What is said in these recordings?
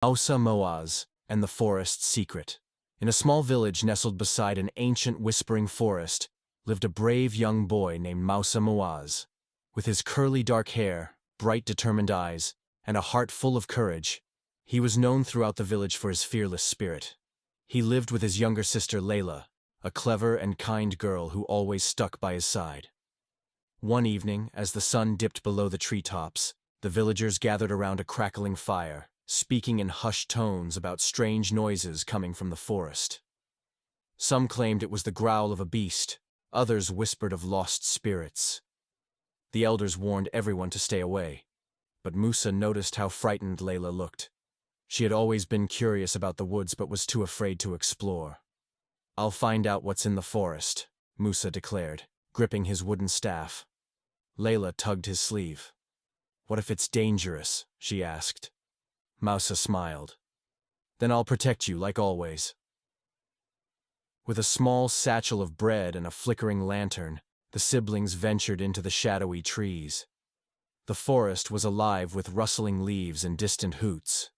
Musa Moaz and the Forest's Secret. In a small village nestled beside an ancient whispering forest lived a brave young boy named Musa Moaz. With his curly dark hair, bright determined eyes, and a heart full of courage, he was known throughout the village for his fearless spirit. He lived with his younger sister Layla, a clever and kind girl who always stuck by his side. One evening, as the sun dipped below the treetops, the villagers gathered around a crackling fire, speaking in hushed tones about strange noises coming from the forest. Some claimed it was the growl of a beast, others whispered of lost spirits. The elders warned everyone to stay away, but Musa noticed how frightened Layla looked. She had always been curious about the woods but was too afraid to explore. "I'll find out what's in the forest," Musa declared, gripping his wooden staff. Layla tugged his sleeve. "What if it's dangerous?" she asked. Musa smiled. "Then I'll protect you like always." With a small satchel of bread and a flickering lantern, the siblings ventured into the shadowy trees. The forest was alive with rustling leaves and distant hoots.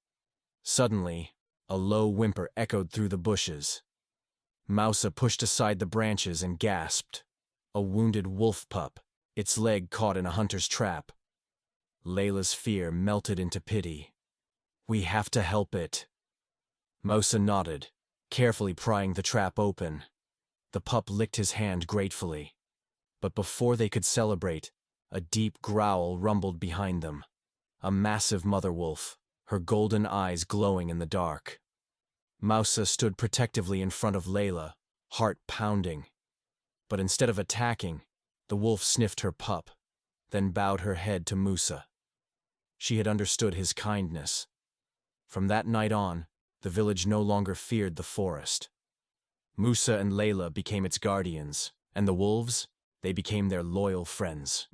Suddenly, a low whimper echoed through the bushes. Musa pushed aside the branches and gasped. A wounded wolf pup, its leg caught in a hunter's trap. Layla's fear melted into pity. "We have to help it." Musa nodded, carefully prying the trap open. The pup licked his hand gratefully. But before they could celebrate, a deep growl rumbled behind them. A massive mother wolf, her golden eyes glowing in the dark. Musa stood protectively in front of Layla, heart pounding. But instead of attacking, the wolf sniffed her pup, then bowed her head to Musa. She had understood his kindness. From that night on, the village no longer feared the forest. Musa and Layla became its guardians, and the wolves, they became their loyal friends.